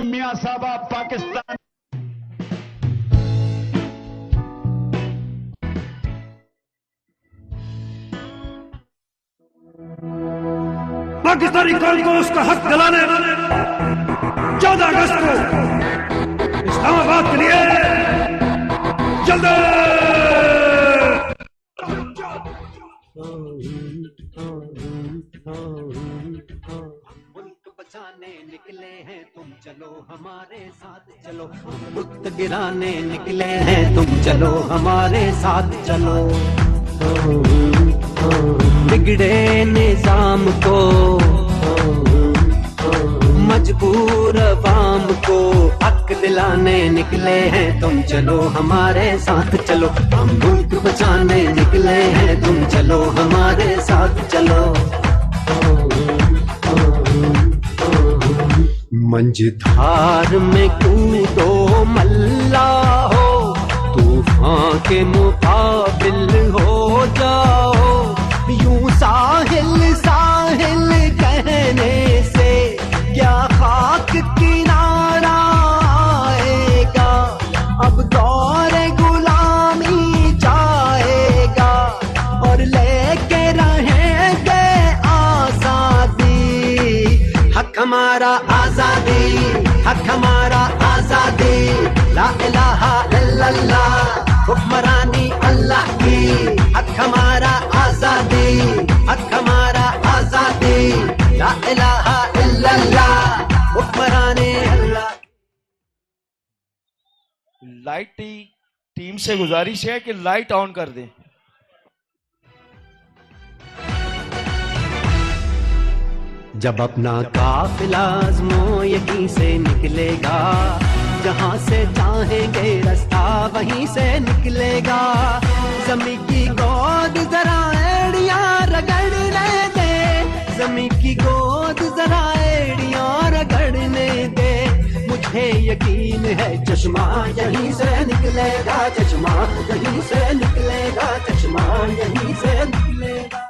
मियां साहबा पाकिस्तान पाकिस्तानी कौम को उसका हक दिलाने 14 अगस्त को इस्लामाबाद के लिए जल्दी मुल्क बचाने निकले हैं तुम चलो हमारे साथ चलो, मुल्क गिराने निकले हैं तुम चलो हमारे साथ चलो। बिगड़े निजाम को मजबूर अवाम को हक दिलाने निकले हैं तुम चलो हमारे साथ चलो, हम मुल्क बचाने निकले हैं तुम चलो हमारे साथ चलो। मंझधार में कूदो मल्ला हो, तूफान के मुकाबिल हो जाओ, यूं साहिल साहिल कहने से क्या खाक किनारा आएगा, अब दौर गुलामी जाएगा और लेके रहेंगे आजादी। हक हमारा आजादी, हक हमारा आजादी, ला इलाहा इल्लल्लाह हुक्मरानी अल्लाह की। हक हमारा आजादी, हक हमारा आजादी, ला इलाहा इल्लल्लाह हुक्मरानी अल्लाह। लाइट टीम से गुजारिश है कि लाइट ऑन कर दें। जब अपना काफिला आज़मो यहीं से निकलेगा, जहाँ से चाहेंगे रास्ता वहीं से निकलेगा। ज़मीं की गोद जरा एड़ियां रगड़ने दे, ज़मीं की गोद जरा एड़ियां रगड़ने दे, मुझे यकीन है चश्मा यहीं से निकलेगा, चश्मा यहीं से निकलेगा, चश्मा यहीं से निकलेगा।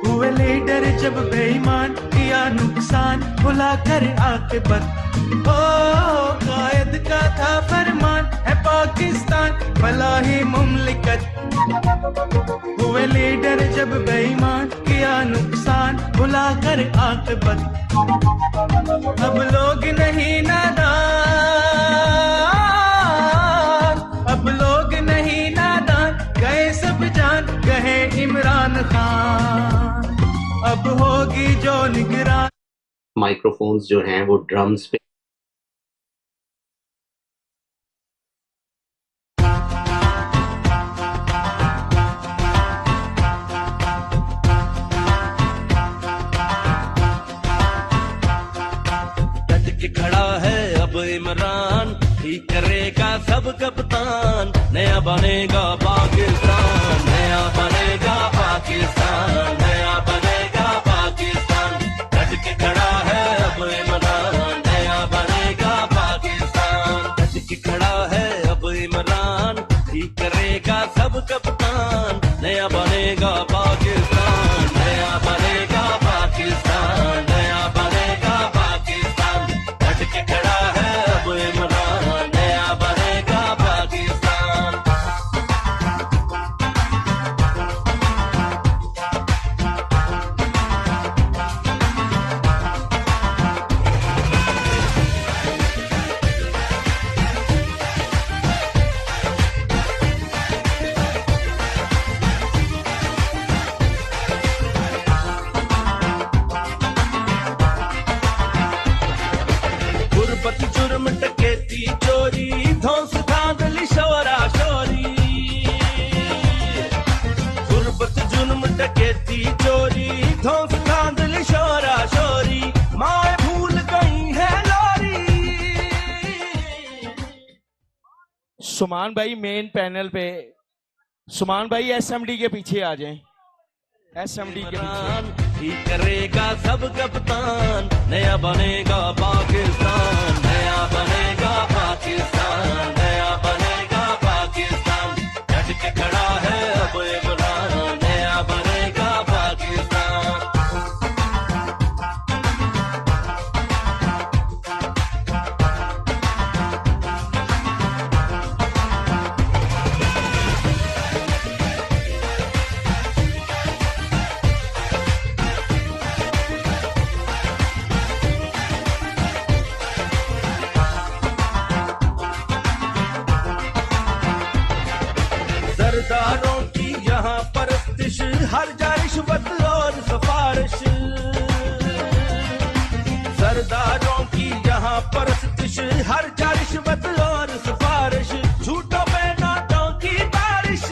हुए लीडर जब बेईमान किया नुकसान भुला कर आकिबत। ओ कायद का था फरमान है पाकिस्तान भला ही मुमलिकत। हुए लीडर जब बेईमान किया नुकसान भुला कर आकिबत। अब लोग नहीं नादान, अब लोग नहीं नादान, गए सब जान गए इमरान खान, अब होगी जो निगरान। माइक्रोफोन्स जो हैं वो ड्रम्स पे डट के खड़ा इमरान, ठीक करेगा सब कप्तान, नया बनेगा पाकिस्तान, नया बनेगा पाकिस्तान, नया बनेगा पाकिस्तान, डट के खड़ा है अब इमरान, नया बनेगा पाकिस्तान, डट के खड़ा है अब इमरान, ठीक करेगा सब कप्तान, नया बनेगा पाकिस्तान, नया बनेगा पाकिस्तान, नया बनेगा पाकिस्तान, डट के खड़ा है अब इमरान, नया बनेगा पाकिस्तान। गुरबत जुर्म डकैती चोरी धौंस धांधली शोरा शोरी, गुरबत जुर्म डकैती चोरी धौंस धांधली शोरा शोरी, माए भूल गई है लोरी। सुमान भाई मेन पैनल पे, सुमान भाई एसएमडी के पीछे आ जाएं, एसएमडी के पीछे। ठीक करेगा सब कप्तान, नया बनेगा पाकिस्तान, नया बनेगा पाकिस्तान, नया बनेगा पाकिस्तान, डट के खड़ा है अब इमरान, नया बनेगा पाकिस्तान। सरदारों की यहाँ परस्तिश, हर जा रिश्वत और सिफारिश, सरदारों की यहाँ परस्तिश, हर जा रिश्वत और सिफारिश, झूठों पे नोटों की बारिश,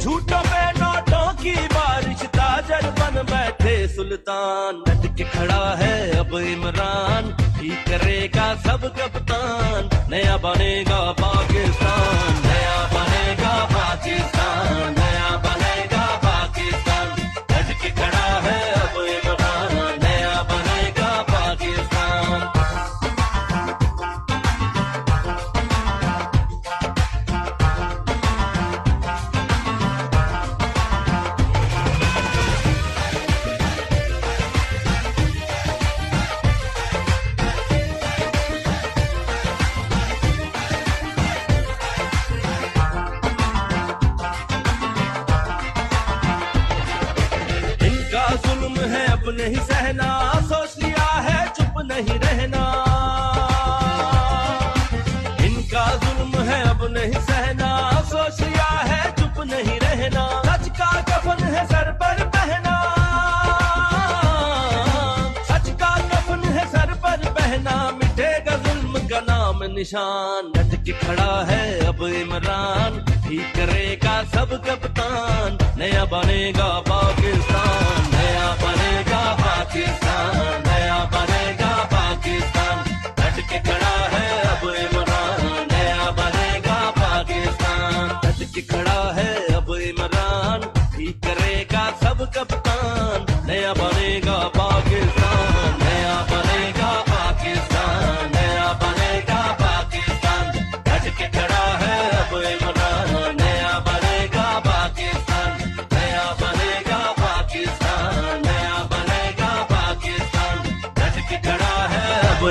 झूठों पे नोटों की बारिश, ताजर बन बैठे सुल्तान, डट के खड़ा है अब इमरान, ठीक करेगा सब कप्तान, नया बनेगा पाकिस्तान, नया बनेगा पाकिस्तान, नया बनेगा पाकिस्तान, डट के खड़ा है अब इमरान, नया बनेगा पाकिस्तान। इनका जुल्म है अब नहीं सहना, सोच लिया है चुप नहीं रहना, इनका जुल्म है अब नहीं सहना, सोच लिया है चुप नहीं रहना, सच का कफन है सर पर पहना, सच का कफन है सर पर पहना, मिटेगा जुल्म का नाम निशान, डट के खड़ा है अब इमरान, ठीक करेगा सब कप्तान, नया बनेगा पाकिस्तान, नया बनेगा पाकिस्तान, नया बनेगा पाकिस्तान, डट के खड़ा है अब इमरान, नया बनेगा पाकिस्तान, डट के खड़ा है अब इमरान, ठीक करेगा सब कप्तान, नया बनेगा पाकिस्तान, नया बनेगा पाकिस्तान, नया बनेगा पाकिस्तान, डट के खड़ा है अब इमरान, नया बनेगा पाकिस्तान, नया बनेगा पाकिस्तान, नया बनेगा पाकिस्तान, डट के खड़ा है अब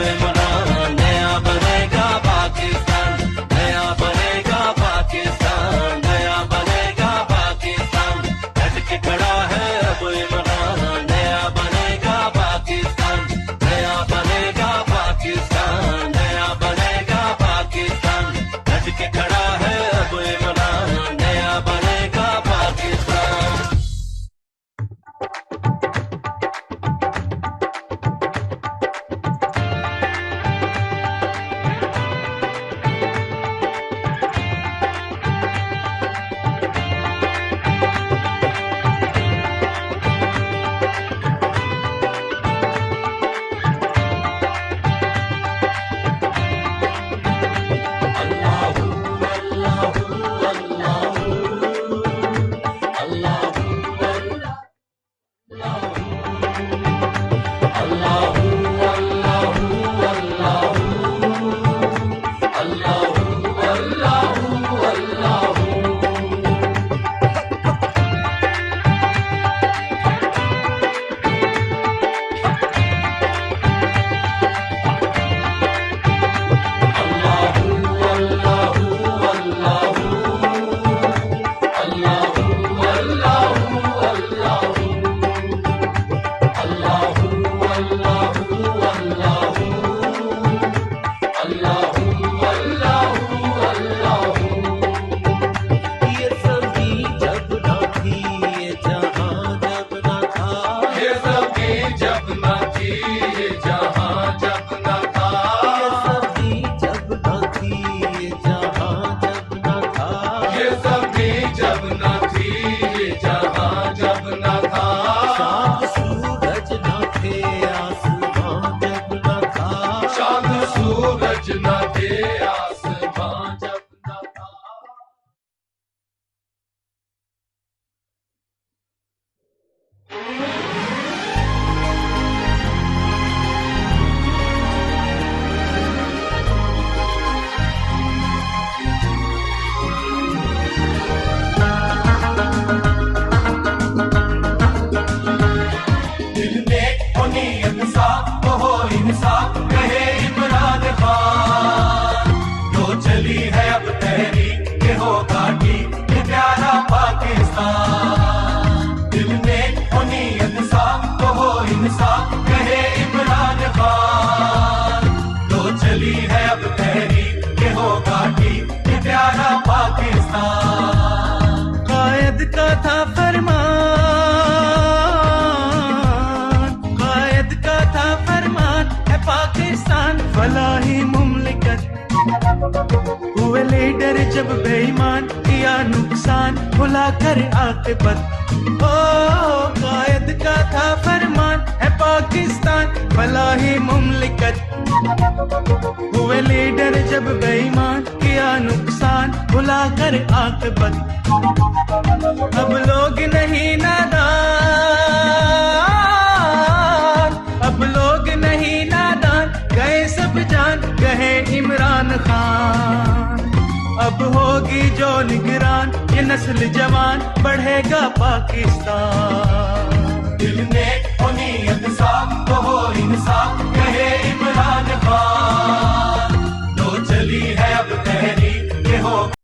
भला ही मुमलिकत। हुए लीडर जब बेईमान, किया नुकसान भुला कर आकिबत। ओ कायद का था फरमान, है पाकिस्तान भला ही मुमलिकत। हुए लीडर जब बेईमान, किया नुकसान भुला कर आकिबत। अब लोग नहीं नादान, अब लोग नहीं नादान, गए सब जान गए इमरान खान। अब होगी जो निगरान, ये नस्ल जवान बढ़ेगा पाकिस्तान।